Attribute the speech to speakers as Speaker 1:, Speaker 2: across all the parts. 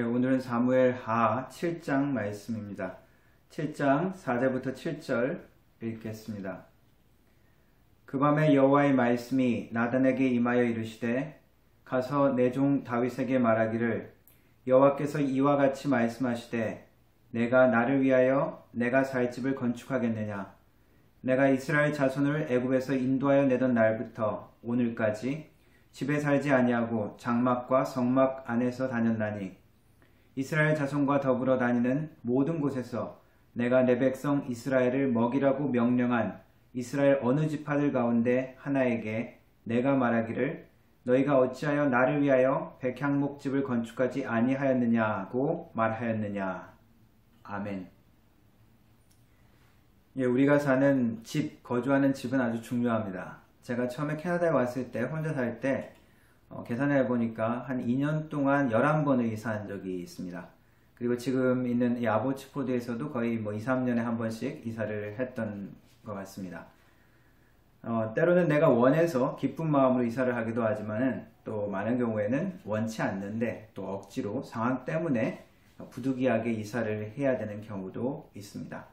Speaker 1: 오늘은 사무엘 하 7장 말씀입니다. 7장 4절부터 7절 읽겠습니다. 그 밤에 여호와의 말씀이 나단에게 임하여 이르시되 가서 내 종 다윗에게 말하기를 여호와께서 이와 같이 말씀하시되 내가 나를 위하여 내가 살 집을 건축하겠느냐. 내가 이스라엘 자손을 애굽에서 인도하여 내던 날부터 오늘까지 집에 살지 아니하고 장막과 성막 안에서 다녔나니 이스라엘 자손과 더불어 다니는 모든 곳에서 내가 내 백성 이스라엘을 먹이라고 명령한 이스라엘 어느 지파들 가운데 하나에게 내가 말하기를 너희가 어찌하여 나를 위하여 백향목집을 건축하지 아니하였느냐고 말하였느냐. 아멘. 우리가 사는 집, 거주하는 집은 아주 중요합니다. 제가 처음에 캐나다에 왔을 때 혼자 살 때 계산을 해보니까 한 2년 동안 11번을 이사한 적이 있습니다. 그리고 지금 있는 이 아보츠포드에서도 거의 2, 3년에 한 번씩 이사를 했던 것 같습니다. 때로는 내가 원해서 기쁜 마음으로 이사를 하기도 하지만 또 많은 경우에는 원치 않는데 또 억지로 상황 때문에 부득이하게 이사를 해야 되는 경우도 있습니다.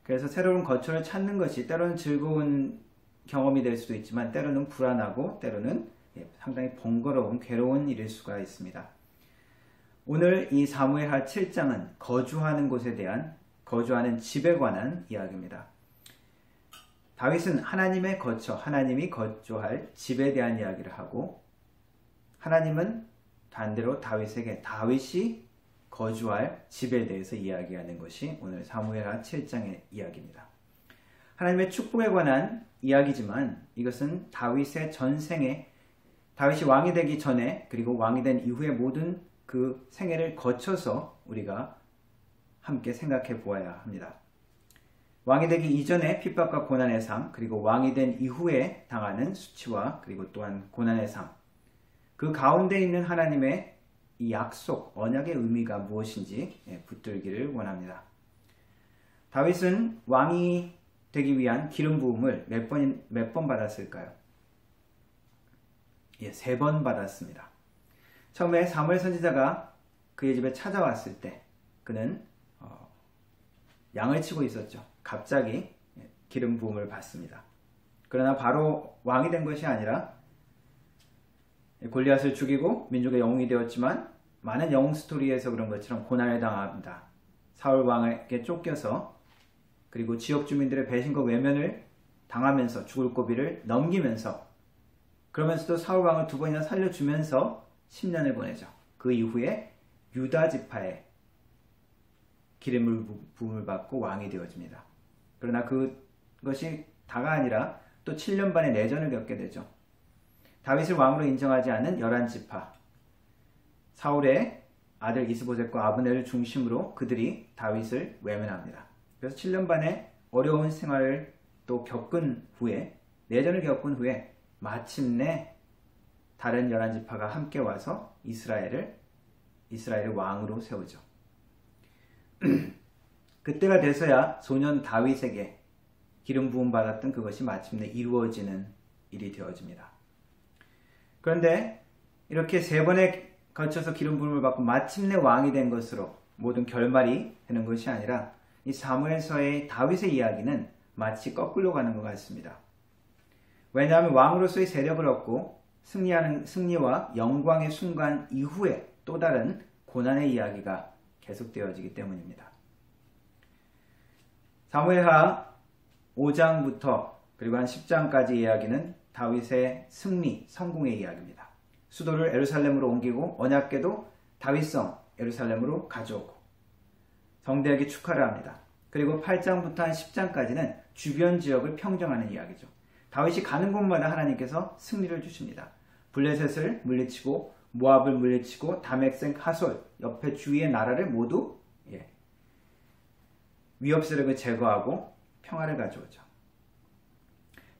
Speaker 1: 그래서 새로운 거처를 찾는 것이 때로는 즐거운 경험이 될 수도 있지만 때로는 불안하고 때로는 상당히 번거로운 괴로운 일일 수가 있습니다. 오늘 이 사무엘하 7장은 거주하는 곳에 대한 거주하는 집에 관한 이야기입니다. 다윗은 하나님의 거처, 하나님이 거주할 집에 대한 이야기를 하고 하나님은 반대로 다윗에게 다윗이 거주할 집에 대해서 이야기하는 것이 오늘 사무엘하 7장의 이야기입니다. 하나님의 축복에 관한 이야기지만 이것은 다윗의 전생에 다윗이 왕이 되기 전에 그리고 왕이 된 이후의 모든 그 생애를 거쳐서 우리가 함께 생각해 보아야 합니다. 왕이 되기 이전에 핍박과 고난의 삶, 그리고 왕이 된 이후에 당하는 수치와 그리고 또한 고난의 삶, 그 가운데 있는 하나님의 이 약속, 언약의 의미가 무엇인지 붙들기를 원합니다. 다윗은 왕이 되기 위한 기름 부음을 몇 번 받았을까요? 3번 받았습니다. 처음에 사무엘 선지자가 그의 집에 찾아왔을 때 그는 양을 치고 있었죠. 갑자기 기름 부음을 받습니다. 그러나 바로 왕이 된 것이 아니라 골리앗을 죽이고 민족의 영웅이 되었지만 많은 영웅 스토리에서 그런 것처럼 고난을 당합니다. 사울 왕에게 쫓겨서 그리고 지역 주민들의 배신과 외면을 당하면서 죽을 고비를 넘기면서 그러면서도 사울 왕을 2번이나 살려주면서 10년을 보내죠. 그 이후에 유다 지파에 기름 부음을 받고 왕이 되어집니다. 그러나 그것이 다가 아니라 또 7년 반의 내전을 겪게 되죠. 다윗을 왕으로 인정하지 않은 11지파, 사울의 아들 이스보셋과 아브넬을 중심으로 그들이 다윗을 외면합니다. 그래서 7년 반의 어려운 생활을 또 겪은 후에, 내전을 겪은 후에 마침내 다른 11지파가 함께 와서 이스라엘을 왕으로 세우죠. 그때가 돼서야 소년 다윗에게 기름 부음 받았던 그것이 마침내 이루어지는 일이 되어집니다. 그런데 이렇게 3번에 거쳐서 기름 부음을 받고 마침내 왕이 된 것으로 모든 결말이 되는 것이 아니라 이 사무엘서의 다윗의 이야기는 마치 거꾸로 가는 것 같습니다. 왜냐하면 왕으로서의 세력을 얻고 승리와 영광의 순간 이후에 또 다른 고난의 이야기가 계속되어지기 때문입니다. 사무엘하 5장부터 그리고 한 10장까지 이야기는 다윗의 승리, 성공의 이야기입니다. 수도를 예루살렘으로 옮기고 언약궤도 다윗성 예루살렘으로 가져오고 성대하게 축하를 합니다. 그리고 8장부터 한 10장까지는 주변 지역을 평정하는 이야기죠. 다윗이 가는 곳마다 하나님께서 승리를 주십니다. 블레셋을 물리치고 모압을 물리치고 다맥생 하솔 옆에 주위의 나라를 모두 위협 세력을 제거하고 평화를 가져오죠.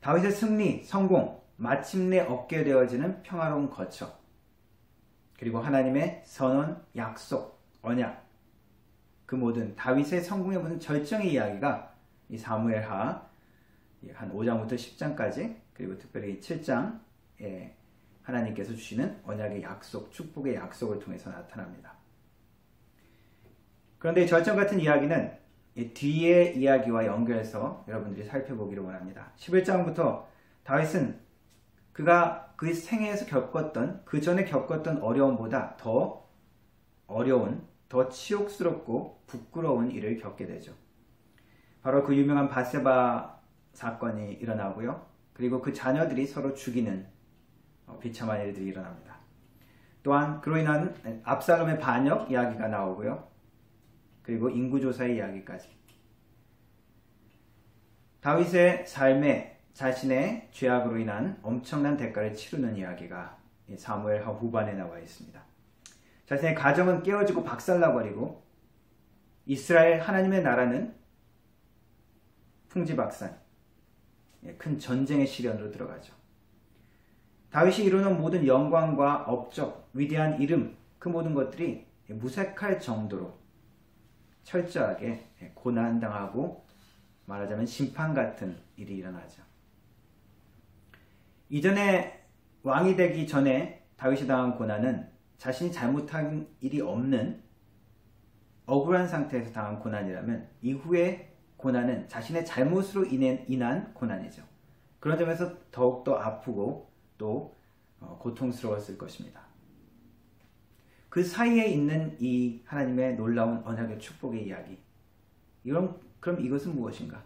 Speaker 1: 다윗의 승리, 성공, 마침내 얻게 되어지는 평화로운 거처, 그리고 하나님의 선언, 약속, 언약, 그 모든 다윗의 성공의 모든 절정의 이야기가 이 사무엘하 한 5장부터 10장까지 그리고 특별히 7장에 하나님께서 주시는 언약의 약속, 축복의 약속을 통해서 나타납니다. 그런데 이 절정 같은 이야기는 이 뒤의 이야기와 연결해서 여러분들이 살펴보기를 원합니다. 11장부터 다윗은 그가 그 생애에서 겪었던, 그 전에 겪었던 어려움보다 더 어려운, 더 치욕스럽고 부끄러운 일을 겪게 되죠. 바로 그 유명한 바세바 사건이 일어나고요. 그리고 그 자녀들이 서로 죽이는 비참한 일들이 일어납니다. 또한 그로 인한 압살롬의 반역 이야기가 나오고요. 그리고 인구조사의 이야기까지. 다윗의 삶에 자신의 죄악으로 인한 엄청난 대가를 치르는 이야기가 사무엘하 후반에 나와 있습니다. 자신의 가정은 깨어지고 박살나버리고 이스라엘 하나님의 나라는 풍지박산, 큰 전쟁의 시련으로 들어가죠. 다윗이 이루는 모든 영광과 업적, 위대한 이름, 그 모든 것들이 무색할 정도로 철저하게 고난당하고 말하자면 심판 같은 일이 일어나죠. 이전에 왕이 되기 전에 다윗이 당한 고난은 자신이 잘못한 일이 없는 억울한 상태에서 당한 고난이라면 이후의 고난은 자신의 잘못으로 인한 고난이죠. 그런 점에서 더욱더 아프고 또 고통스러웠을 것입니다. 그 사이에 있는 이 하나님의 놀라운 언약의 축복의 이야기. 그럼 이것은 무엇인가?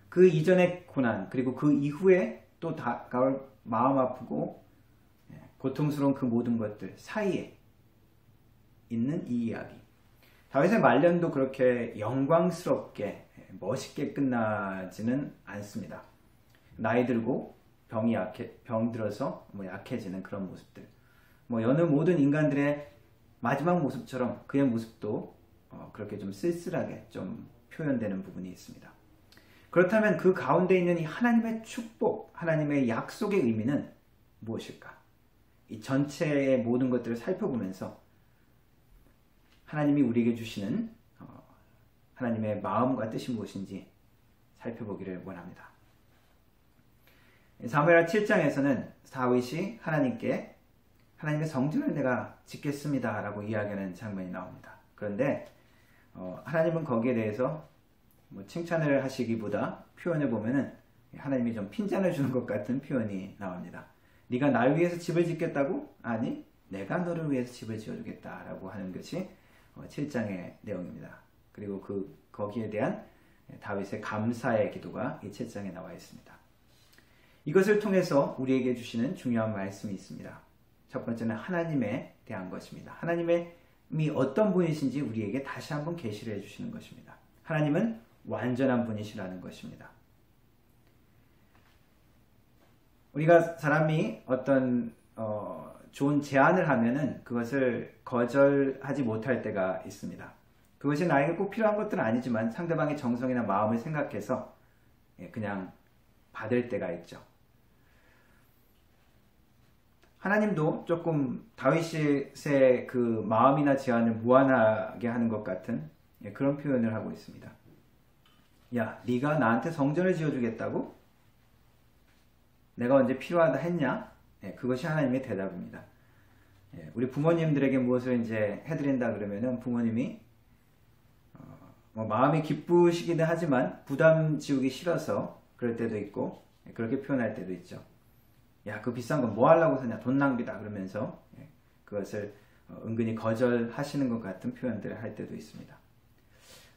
Speaker 1: 그 이전의 고난 그리고 그 이후에 또 다가올 마음 아프고 고통스러운 그 모든 것들 사이에 있는 이 이야기. 다윗의 말년도 그렇게 영광스럽게 멋있게 끝나지는 않습니다. 나이 들고 병 들어서 약해지는 그런 모습들. 여느 모든 인간들의 마지막 모습처럼 그의 모습도 그렇게 좀 쓸쓸하게 좀 표현되는 부분이 있습니다. 그렇다면 그 가운데 있는 이 하나님의 축복, 하나님의 약속의 의미는 무엇일까? 이 전체의 모든 것들을 살펴보면서 하나님이 우리에게 주시는 하나님의 마음과 뜻이 무엇인지 살펴보기를 원합니다. 사무엘하 7장에서는 다윗이 하나님께 하나님의 성전을 내가 짓겠습니다 라고 이야기하는 장면이 나옵니다. 그런데 하나님은 거기에 대해서 칭찬을 하시기보다 표현을 보면은 하나님이 좀 핀잔을 주는 것 같은 표현이 나옵니다. 네가 날 위해서 집을 짓겠다고? 아니, 내가 너를 위해서 집을 지어주겠다라고 하는 것이 7장의 내용입니다. 그리고 거기에 대한 다윗의 감사의 기도가 이 7장에 나와 있습니다. 이것을 통해서 우리에게 주시는 중요한 말씀이 있습니다. 첫 번째는 하나님에 대한 것입니다. 하나님이 어떤 분이신지 우리에게 다시 한번 계시를 해주시는 것입니다. 하나님은 완전한 분이시라는 것입니다. 우리가 사람이 어떤 좋은 제안을 하면은 그것을 거절하지 못할 때가 있습니다. 그것이 나에게 꼭 필요한 것들은 아니지만 상대방의 정성이나 마음을 생각해서 그냥 받을 때가 있죠. 하나님도 조금 다윗의 그 마음이나 제안을 무한하게 하는 것 같은 그런 표현을 하고 있습니다. 야, 네가 나한테 성전을 지어주겠다고? 내가 언제 필요하다 했냐? 그것이 하나님의 대답입니다. 우리 부모님들에게 무엇을 이제 해드린다 그러면은 부모님이 마음이 기쁘시기는 하지만 부담 지우기 싫어서 그럴 때도 있고 그렇게 표현할 때도 있죠. 야, 그 비싼 건 뭐 하려고 사냐? 돈 낭비다 그러면서 그것을 은근히 거절하시는 것 같은 표현들을 할 때도 있습니다.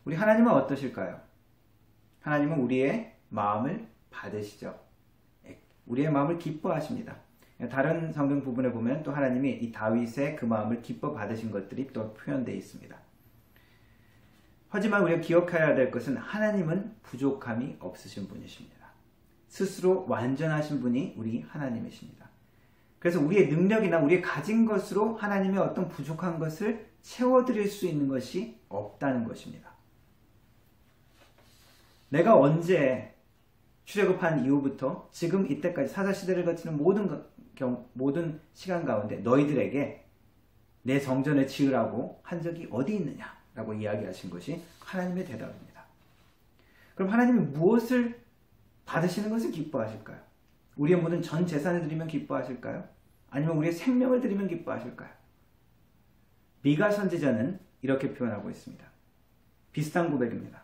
Speaker 1: 우리 하나님은 어떠실까요? 하나님은 우리의 마음을 받으시죠. 우리의 마음을 기뻐하십니다. 다른 성경 부분에 보면 또 하나님이 이 다윗의 그 마음을 기뻐 받으신 것들이 또 표현되어 있습니다. 하지만 우리가 기억해야 될 것은 하나님은 부족함이 없으신 분이십니다. 스스로 완전하신 분이 우리 하나님이십니다. 그래서 우리의 능력이나 우리의 가진 것으로 하나님의 어떤 부족한 것을 채워드릴 수 있는 것이 없다는 것입니다. 내가 언제 출애굽한 이후부터 지금 이때까지 사사시대를 거치는 모든 시간 가운데 너희들에게 내 성전을 지으라고 한 적이 어디 있느냐라고 이야기하신 것이 하나님의 대답입니다. 그럼 하나님이 무엇을 받으시는 것을 기뻐하실까요? 우리의 모든 전 재산을 드리면 기뻐하실까요? 아니면 우리의 생명을 드리면 기뻐하실까요? 미가 선지자는 이렇게 표현하고 있습니다. 비슷한 고백입니다.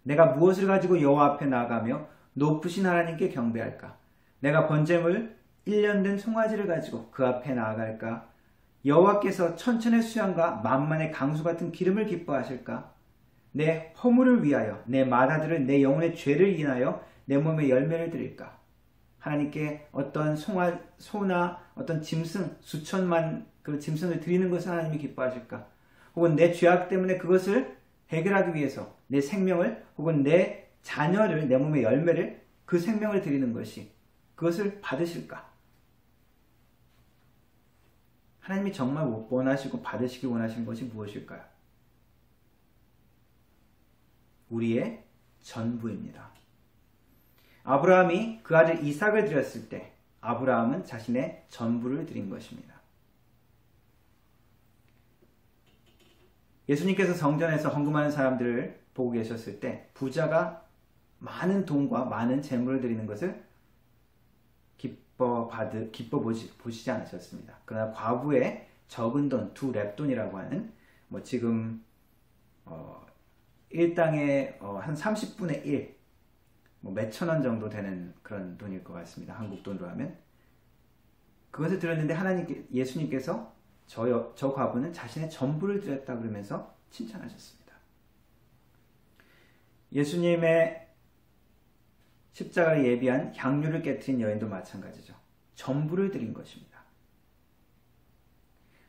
Speaker 1: 내가 무엇을 가지고 여호와 앞에 나아가며 높으신 하나님께 경배할까? 내가 번제물 1년 된 송아지를 가지고 그 앞에 나아갈까? 여호와께서 천천의 수양과 만만의 강수 같은 기름을 기뻐하실까? 내 허물을 위하여 내 맏아들을 내 영혼의 죄를 인하여 내 몸에 열매를 드릴까? 하나님께 어떤 소나 어떤 짐승 수천만 그 짐승을 드리는 것을 하나님이 기뻐하실까? 혹은 내 죄악 때문에 그것을 해결하기 위해서 내 생명을 혹은 내 자녀를 내 몸의 열매를 그 생명을 드리는 것이 그것을 받으실까? 하나님이 정말 원하시고 받으시기 원하시는 것이 무엇일까요? 우리의 전부입니다. 아브라함이 그 아들 이삭을 드렸을 때 아브라함은 자신의 전부를 드린 것입니다. 예수님께서 성전에서 헌금하는 사람들을 보고 계셨을 때 부자가 많은 돈과 많은 재물을 드리는 것을 기뻐 보시지 않으셨습니다. 그러나 과부의 적은 돈, 2렙돈이라고 하는 지금 일당의 한 30분의 1, 몇천 원 정도 되는 그런 돈일 것 같습니다. 한국 돈으로 하면. 그것을 드렸는데 예수님께서 저 과부는 자신의 전부를 드렸다 그러면서 칭찬하셨습니다. 예수님의 십자가를 예비한 향유를 깨트린 여인도 마찬가지죠. 전부를 드린 것입니다.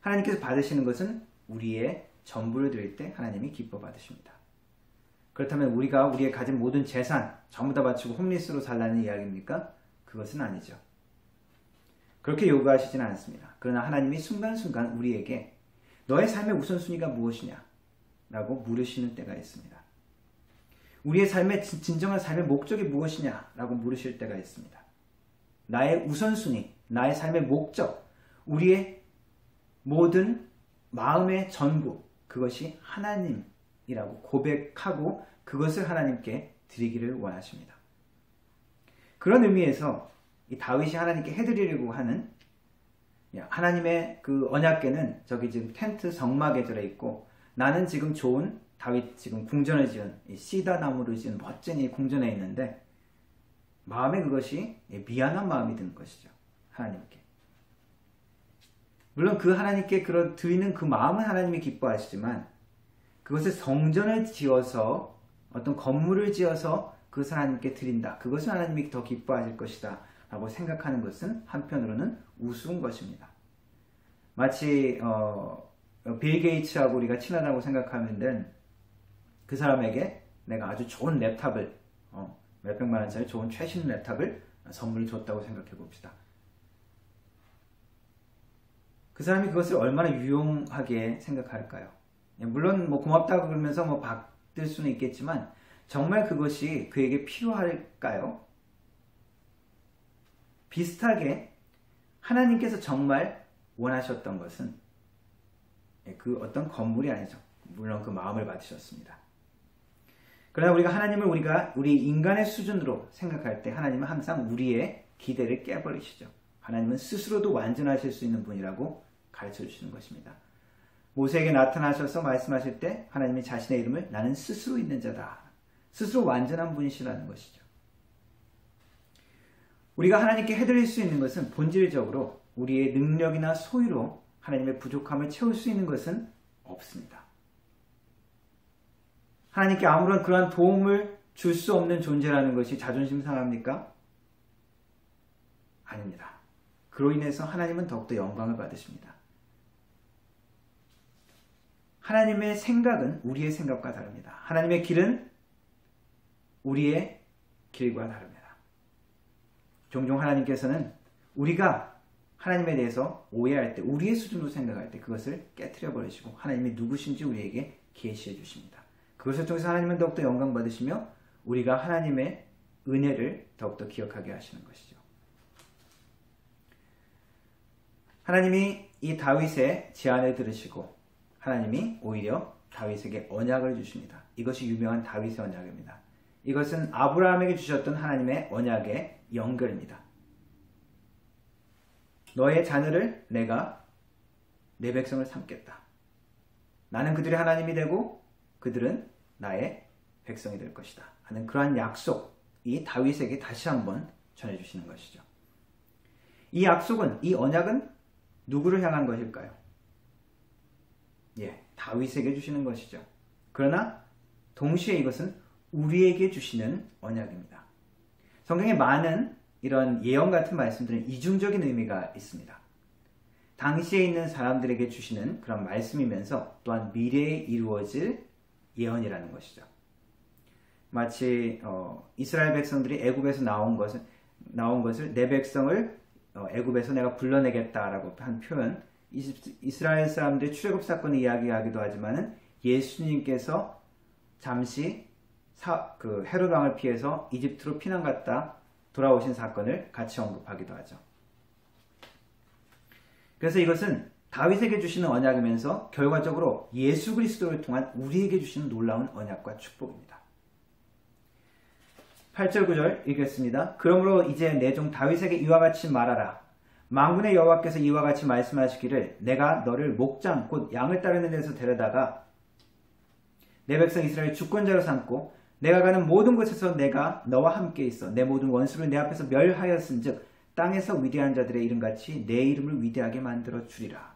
Speaker 1: 하나님께서 받으시는 것은 우리의 전부를 드릴 때 하나님이 기뻐 받으십니다. 그렇다면 우리가 우리의 가진 모든 재산 전부 다 바치고 홈리스로 살라는 이야기입니까? 그것은 아니죠. 그렇게 요구하시지는 않습니다. 그러나 하나님이 순간순간 우리에게 너의 삶의 우선순위가 무엇이냐? 라고 물으시는 때가 있습니다. 우리의 삶의 진정한 삶의 목적이 무엇이냐? 라고 물으실 때가 있습니다. 나의 우선순위, 나의 삶의 목적, 우리의 모든 마음의 전부, 그것이 하나님이라고 고백하고 그것을 하나님께 드리기를 원하십니다. 그런 의미에서 이 다윗이 하나님께 해드리려고 하는 하나님의 그 언약궤는 저기 지금 텐트 성막에 들어 있고 나는 지금 좋은 다윗 지금 궁전을 지은 시다 나무를 지은 멋진 이 궁전에 있는데 마음에 그것이 미안한 마음이 드는 것이죠. 하나님께. 물론 그 하나님께 드리는 그 마음은 하나님이 기뻐하시지만 그것을 성전을 지어서 어떤 건물을 지어서 그것을 하나님께 드린다. 그것은 하나님이 더 기뻐하실 것이다. 라고 생각하는 것은 한편으로는 우스운 것입니다. 마치 빌 게이츠하고 우리가 친하다고 생각하면 그 사람에게 내가 아주 좋은 랩탑을 몇백만 원짜리 좋은 최신 랩탑을 선물로 줬다고 생각해 봅시다. 그 사람이 그것을 얼마나 유용하게 생각할까요? 물론 고맙다고 그러면서 받을 수는 있겠지만 정말 그것이 그에게 필요할까요? 비슷하게 하나님께서 정말 원하셨던 것은 그 어떤 건물이 아니죠. 물론 그 마음을 받으셨습니다. 그러나 우리 인간의 수준으로 생각할 때 하나님은 항상 우리의 기대를 깨버리시죠. 하나님은 스스로도 완전하실 수 있는 분이라고 가르쳐 주시는 것입니다. 모세에게 나타나셔서 말씀하실 때 하나님이 자신의 이름을 나는 스스로 있는 자다. 스스로 완전한 분이시라는 것이죠. 우리가 하나님께 해드릴 수 있는 것은 본질적으로 우리의 능력이나 소유로 하나님의 부족함을 채울 수 있는 것은 없습니다. 하나님께 아무런 그러한 도움을 줄 수 없는 존재라는 것이 자존심 상합니까? 아닙니다. 그로 인해서 하나님은 더욱더 영광을 받으십니다. 하나님의 생각은 우리의 생각과 다릅니다. 하나님의 길은 우리의 길과 다릅니다. 종종 하나님께서는 우리가 하나님에 대해서 오해할 때, 우리의 수준으로 생각할 때 그것을 깨트려 버리시고 하나님이 누구신지 우리에게 계시해 주십니다. 그것을 통해서 하나님은 더욱더 영광 받으시며 우리가 하나님의 은혜를 더욱더 기억하게 하시는 것이죠. 하나님이 이 다윗의 제안을 들으시고 하나님이 오히려 다윗에게 언약을 주십니다. 이것이 유명한 다윗의 언약입니다. 이것은 아브라함에게 주셨던 하나님의 언약의 연결입니다. 너의 자녀를 내가 내 백성을 삼겠다. 나는 그들의 하나님이 되고 그들은 나의 백성이 될 것이다 하는 그러한 약속이 다윗에게 다시 한번 전해주시는 것이죠. 이 약속은, 이 언약은 누구를 향한 것일까요? 다윗에게 주시는 것이죠. 그러나 동시에 이것은 우리에게 주시는 언약입니다. 성경에 많은 이런 예언 같은 말씀들은 이중적인 의미가 있습니다. 당시에 있는 사람들에게 주시는 그런 말씀이면서 또한 미래에 이루어질 예언이라는 것이죠. 마치 이스라엘 백성들이 애굽에서 나온 것을 내 백성을 애굽에서 내가 불러내겠다라고 한 표현, 이스라엘 사람들의 출애굽 사건을 이야기하기도 하지만은 예수님께서 잠시 헤롯 왕을 피해서 이집트로 피난 갔다 돌아오신 사건을 같이 언급하기도 하죠. 그래서 이것은 다윗에게 주시는 언약이면서 결과적으로 예수 그리스도를 통한 우리에게 주시는 놀라운 언약과 축복입니다. 8절 9절 읽겠습니다. 그러므로 이제 내 종 다윗에게 이와 같이 말하라. 만군의 여호와께서 이와 같이 말씀하시기를 내가 너를 목장 곧 양을 따르는 데서 데려다가 내 백성 이스라엘 주권자로 삼고 내가 가는 모든 곳에서 내가 너와 함께 있어 내 모든 원수를 내 앞에서 멸하였은즉 땅에서 위대한 자들의 이름같이 내 이름을 위대하게 만들어 주리라.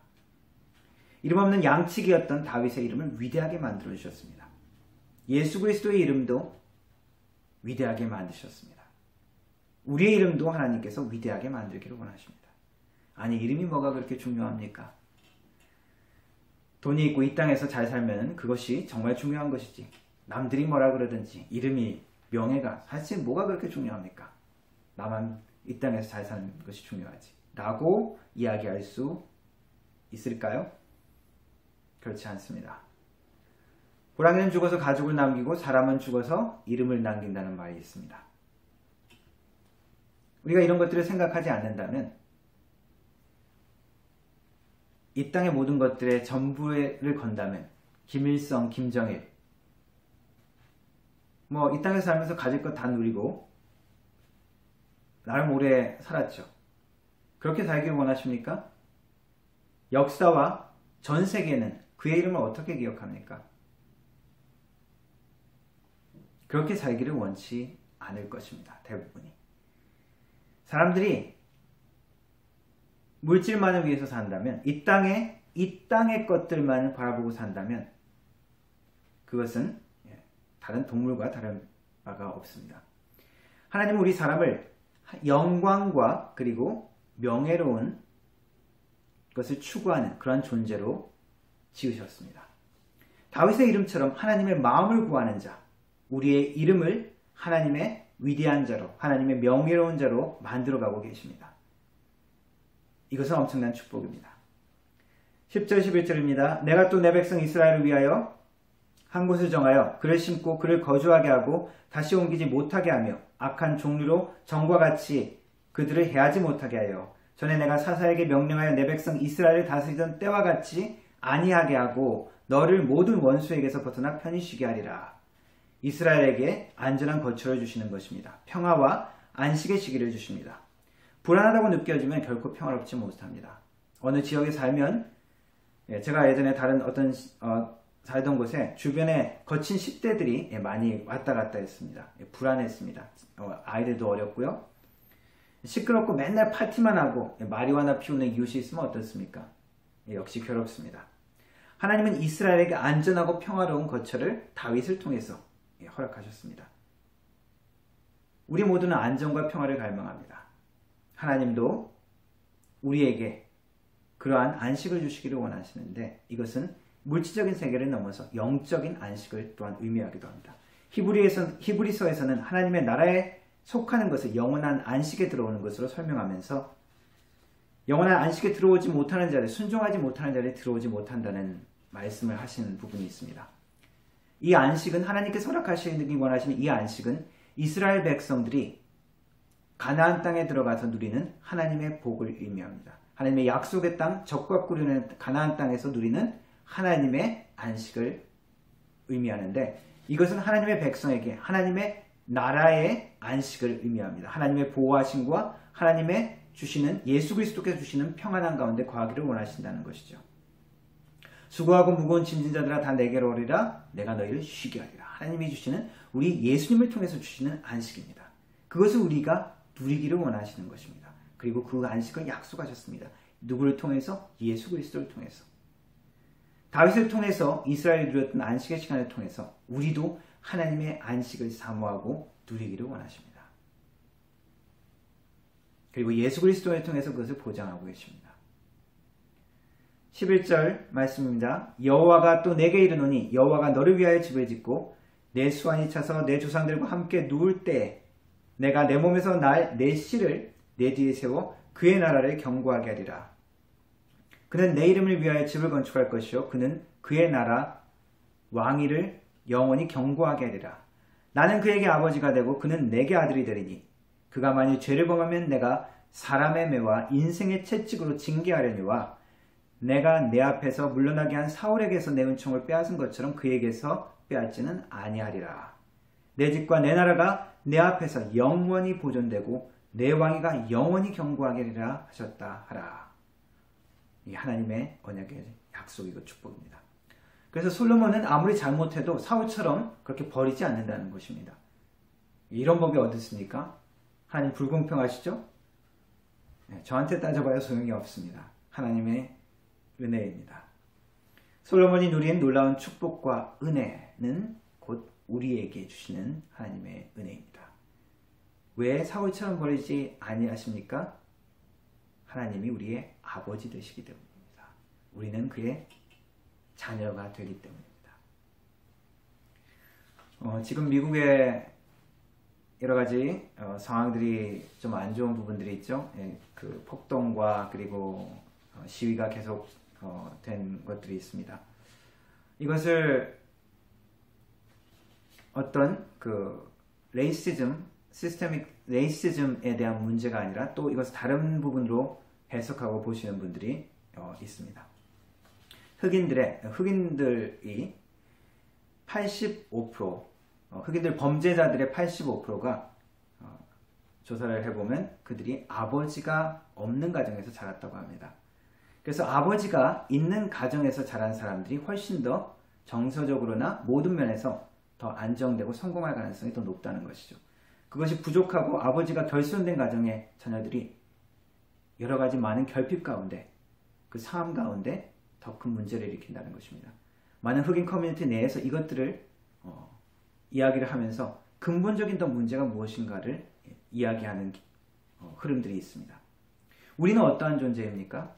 Speaker 1: 이름 없는 양치기였던 다윗의 이름을 위대하게 만들어 주셨습니다. 예수 그리스도의 이름도 위대하게 만드셨습니다. 우리의 이름도 하나님께서 위대하게 만들기를 원하십니다. 아니, 이름이 뭐가 그렇게 중요합니까? 돈이 있고 이 땅에서 잘 살면 그것이 정말 중요한 것이지, 남들이 뭐라 그러든지 이름이, 명예가 사실 뭐가 그렇게 중요합니까? 나만 이 땅에서 잘 사는 것이 중요하지 라고 이야기할 수 있을까요? 그렇지 않습니다. 호랑이는 죽어서 가죽을 남기고 사람은 죽어서 이름을 남긴다는 말이 있습니다. 우리가 이런 것들을 생각하지 않는다면 이 땅의 모든 것들의 전부를 건다면 김일성, 김정일 이 땅에서 살면서 가질 것 다 누리고 나름 오래 살았죠. 그렇게 살기를 원하십니까? 역사와 전 세계는 그의 이름을 어떻게 기억합니까? 그렇게 살기를 원치 않을 것입니다. 대부분이. 사람들이 물질만을 위해서 산다면, 이 땅의 것들만 바라보고 산다면 그것은 다른 동물과 다른 바가 없습니다. 하나님은 우리 사람을 영광과 그리고 명예로운 것을 추구하는 그런 존재로 지으셨습니다. 다윗의 이름처럼 하나님의 마음을 구하는 자, 우리의 이름을 하나님의 위대한 자로, 하나님의 명예로운 자로 만들어가고 계십니다. 이것은 엄청난 축복입니다. 10절 11절입니다. 내가 또 내 백성 이스라엘을 위하여 한 곳을 정하여 그를 심고 그를 거주하게 하고 다시 옮기지 못하게 하며 악한 종류로 전과 같이 그들을 해하지 못하게 하여 전에 내가 사사에게 명령하여 내 백성 이스라엘을 다스리던 때와 같이 아니하게 하고 너를 모든 원수에게서 벗어나 편히 쉬게 하리라. 이스라엘에게 안전한 거처를 주시는 것입니다. 평화와 안식의 시기를 주십니다. 불안하다고 느껴지면 결코 평화롭지 못합니다. 어느 지역에 살면, 제가 예전에 다른 어떤 살던 곳에 주변에 거친 10대들이 많이 왔다 갔다 했습니다. 불안했습니다. 아이들도 어렸고요. 시끄럽고 맨날 파티만 하고 마리화나 피우는 이웃이 있으면 어떻습니까? 역시 괴롭습니다. 하나님은 이스라엘에게 안전하고 평화로운 거처를 다윗을 통해서 허락하셨습니다. 우리 모두는 안전과 평화를 갈망합니다. 하나님도 우리에게 그러한 안식을 주시기를 원하시는데 이것은 물질적인 세계를 넘어서 영적인 안식을 또한 의미하기도 합니다. 히브리서에서는 하나님의 나라에 속하는 것을 영원한 안식에 들어오는 것으로 설명하면서 영원한 안식에 들어오지 못하는 자를, 순종하지 못하는 자를 들어오지 못한다는 말씀을 하시는 부분이 있습니다. 이 안식은 하나님께서 허락하시기 원하시는 이 안식은 이스라엘 백성들이 가나안 땅에 들어가서 누리는 하나님의 복을 의미합니다. 하나님의 약속의 땅, 적과 꿀이는 가나안 땅에서 누리는 하나님의 안식을 의미하는데 이것은 하나님의 백성에게 하나님의 나라의 안식을 의미합니다. 하나님의 보호하심과 하나님의 주시는 예수 그리스도께서 주시는 평안한 가운데 거하기를 원하신다는 것이죠. 수고하고 무거운 짐진 자들아 다 내게로 오리라. 내가 너희를 쉬게 하리라. 하나님이 주시는, 우리 예수님을 통해서 주시는 안식입니다. 그것을 우리가 누리기를 원하시는 것입니다. 그리고 그 안식을 약속하셨습니다. 누구를 통해서? 예수 그리스도를 통해서. 다윗을 통해서 이스라엘이 누렸던 안식의 시간을 통해서 우리도 하나님의 안식을 사모하고 누리기를 원하십니다. 그리고 예수 그리스도를 통해서 그것을 보장하고 계십니다. 11절 말씀입니다. 여호와가 또 내게 이르노니 여호와가 너를 위하여 집을 짓고 내 수완이 차서 내 조상들과 함께 누울 때에 내가 내 몸에서 날 내 씨를 내 뒤에 세워 그의 나라를 견고하게 하리라. 그는 내 이름을 위하여 집을 건축할 것이요 그는 그의 나라 왕위를 영원히 견고하게 하리라. 나는 그에게 아버지가 되고 그는 내게 아들이 되리니 그가 만일 죄를 범하면 내가 사람의 매와 인생의 채찍으로 징계하려니와 내가 내 앞에서 물러나게 한 사울에게서 내 은총을 빼앗은 것처럼 그에게서 빼앗지는 아니하리라. 내 집과 내 나라가 내 앞에서 영원히 보존되고 내 왕위가 영원히 견고하게 하리라 하셨다 하라. 이 하나님의 언약의 약속이고 축복입니다. 그래서 솔로몬은 아무리 잘못해도 사울처럼 그렇게 버리지 않는다는 것입니다. 이런 법이 어디 있습니까? 하나님 불공평하시죠? 네, 저한테 따져봐야 소용이 없습니다. 하나님의 은혜입니다. 솔로몬이 누린 놀라운 축복과 은혜는 곧 우리에게 주시는 하나님의 은혜입니다. 왜 사울처럼 버리지 아니하십니까? 하나님이 우리의 아버지 되시기 때문입니다. 우리는 그의 자녀가 되기 때문입니다. 지금 미국의 여러 가지 상황들이 좀 안 좋은 부분들이 있죠. 그 폭동과 그리고 시위가 계속 된 것들이 있습니다. 이것을 어떤 그 시스테믹 레이시즘에 대한 문제가 아니라 또 이것을 다른 부분으로 해석하고 보시는 분들이 있습니다. 흑인들이 85%, 흑인들 범죄자들의 85%가 조사를 해보면 그들이 아버지가 없는 가정에서 자랐다고 합니다. 그래서 아버지가 있는 가정에서 자란 사람들이 훨씬 더 정서적으로나 모든 면에서 더 안정되고 성공할 가능성이 더 높다는 것이죠. 그것이 부족하고 아버지가 결손된 가정의 자녀들이 여러 가지 많은 결핍 가운데, 그 상함 가운데 더 큰 문제를 일으킨다는 것입니다. 많은 흑인 커뮤니티 내에서 이것들을 이야기를 하면서 근본적인 더 문제가 무엇인가를 이야기하는 흐름들이 있습니다. 우리는 어떠한 존재입니까?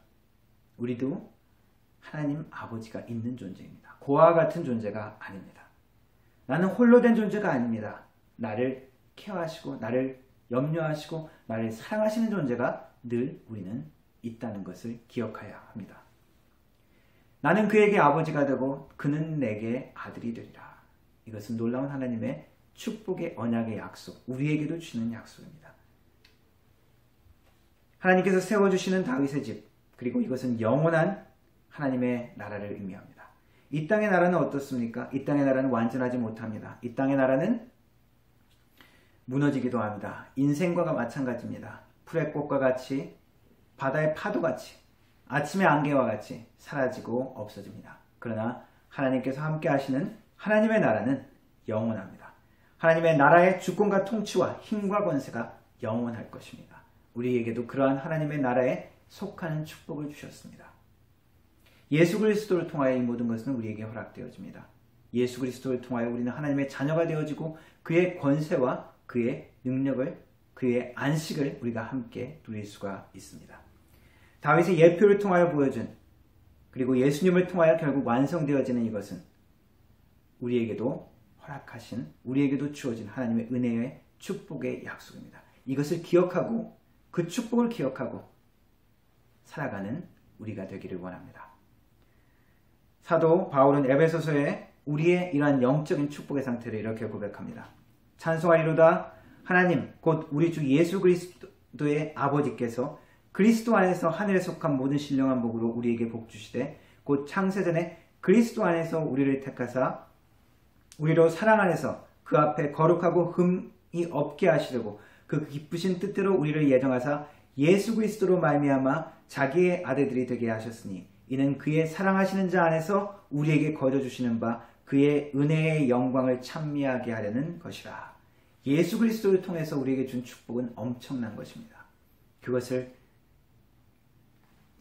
Speaker 1: 우리도 하나님 아버지가 있는 존재입니다. 고아와 같은 존재가 아닙니다. 나는 홀로 된 존재가 아닙니다. 나를 케어하시고 나를 염려하시고 나를 사랑하시는 존재가 늘 우리는 있다는 것을 기억해야 합니다. 나는 그에게 아버지가 되고 그는 내게 아들이 되리라. 이것은 놀라운 하나님의 축복의 언약의 약속, 우리에게도 주시는 약속입니다. 하나님께서 세워주시는 다윗의 집, 그리고 이것은 영원한 하나님의 나라를 의미합니다. 이 땅의 나라는 어떻습니까? 이 땅의 나라는 완전하지 못합니다. 이 땅의 나라는 무너지기도 합니다. 인생과 마찬가지입니다. 풀의 꽃과 같이, 바다의 파도같이, 아침의 안개와 같이 사라지고 없어집니다. 그러나 하나님께서 함께 하시는 하나님의 나라는 영원합니다. 하나님의 나라의 주권과 통치와 힘과 권세가 영원할 것입니다. 우리에게도 그러한 하나님의 나라에 속하는 축복을 주셨습니다. 예수 그리스도를 통하여 이 모든 것은 우리에게 허락되어집니다. 예수 그리스도를 통하여 우리는 하나님의 자녀가 되어지고 그의 권세와 그의 능력을, 그의 안식을 우리가 함께 누릴 수가 있습니다. 다윗의 예표를 통하여 보여준, 그리고 예수님을 통하여 결국 완성되어지는 이것은 우리에게도 허락하신, 우리에게도 주어진 하나님의 은혜의 축복의 약속입니다. 이것을 기억하고 그 축복을 기억하고 살아가는 우리가 되기를 원합니다. 사도 바울은 에베소서에 우리의 이러한 영적인 축복의 상태를 이렇게 고백합니다. 찬송하리로다. 하나님 곧 우리 주 예수 그리스도의 아버지께서 그리스도 안에서 하늘에 속한 모든 신령한 복으로 우리에게 복 주시되 곧 창세전에 그리스도 안에서 우리를 택하사 우리로 사랑 안에서 그 앞에 거룩하고 흠이 없게 하시려고 그 기쁘신 뜻대로 우리를 예정하사 예수 그리스도로 말미암아 자기의 아들들이 되게 하셨으니 이는 그의 사랑하시는 자 안에서 우리에게 거저주시는 바 그의 은혜의 영광을 찬미하게 하려는 것이라. 예수 그리스도를 통해서 우리에게 준 축복은 엄청난 것입니다. 그것을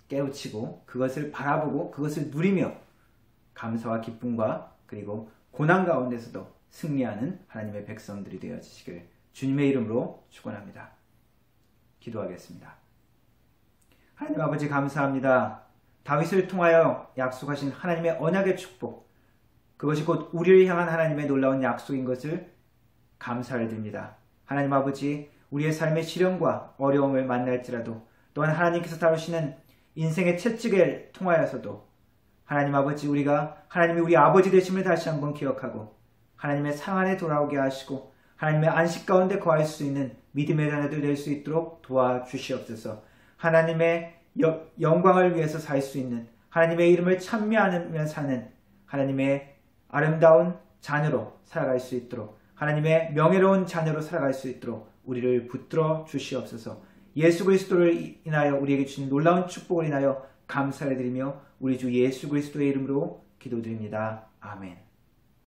Speaker 1: 깨우치고 그것을 바라보고 그것을 누리며 감사와 기쁨과 그리고 고난 가운데서도 승리하는 하나님의 백성들이 되어지시길 주님의 이름으로 축원합니다. 기도하겠습니다. 하나님 아버지 감사합니다. 다윗을 통하여 약속하신 하나님의 언약의 축복, 그것이 곧 우리를 향한 하나님의 놀라운 약속인 것을 감사를 드립니다. 하나님 아버지, 우리의 삶의 시련과 어려움을 만날지라도 또한 하나님께서 다루시는 인생의 채찍을 통하여서도 하나님 아버지, 우리가 하나님이 우리 아버지 되심을 다시 한번 기억하고 하나님의 상 안에 돌아오게 하시고 하나님의 안식 가운데 거할 수 있는 믿음의 자녀들 될 수 있도록 도와주시옵소서. 하나님의 영광을 위해서 살 수 있는, 하나님의 이름을 찬미하며 사는 하나님의 아름다운 자녀로 살아갈 수 있도록, 하나님의 명예로운 자녀로 살아갈 수 있도록 우리를 붙들어 주시옵소서. 예수 그리스도를 인하여 우리에게 주신 놀라운 축복을 인하여 감사를 드리며 우리 주 예수 그리스도의 이름으로 기도드립니다. 아멘.